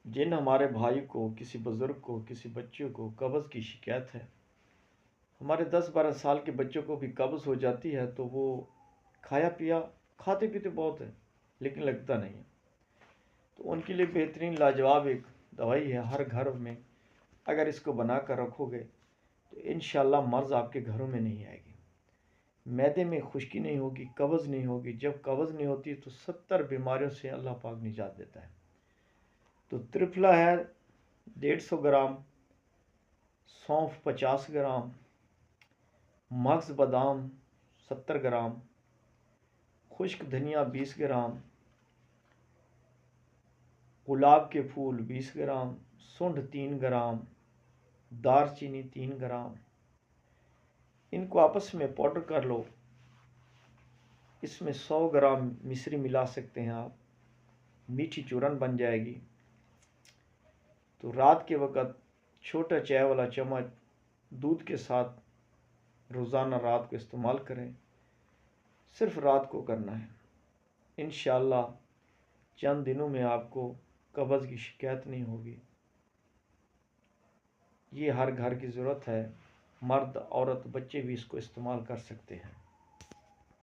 جن ہمارے بھائی کو، کسی بزرگ کو، کسی بچے کو قبض کی شکایت ہے، ہمارے 10-12 سال کے بچوں کو بھی قبض ہو جاتی ہے تو وہ کھایا پیا کھاتے پیتے بہت ہے لیکن لگتا نہیں ہے، تو ان کے لیے بہترین لاجواب ایک دوائی ہے ہر گھر میں، اگر اس کو بنا کر رکھو گے تو انشاءاللہ مرض آپ کے گھروں میں نہیں آئے گی، معدے میں خشکی نہیں ہوگی، قبض نہیں ہوگی۔ جب قبض نہیں ہوتی تو 70 بیماریوں سے اللہ پاک نجات دیتا ہے۔ تو ترفلا ہے 150 گرام، سونف 50 گرام، مغز بادام 70 گرام، خشک دھنیا 20 گرام، گلاب کے پھول 20 گرام، سونڈ 3 گرام، دار چینی 3 گرام، ان کو آپس میں پاؤڈر کر لو۔ اس میں 100 گرام مصری ملا سکتے ہیں آپ، میٹھی چورن بن جائے گی۔ تو رات کے وقت چھوٹا چائے والا چمچ دودھ کے ساتھ روزانہ رات کو استعمال کریں، صرف رات کو کرنا ہے۔ انشاءاللہ چند دنوں میں آپ کو قبض کی شکایت نہیں ہوگی۔ یہ ہر گھر کی ضرورت ہے، مرد عورت بچے بھی اس کو استعمال کر سکتے ہیں۔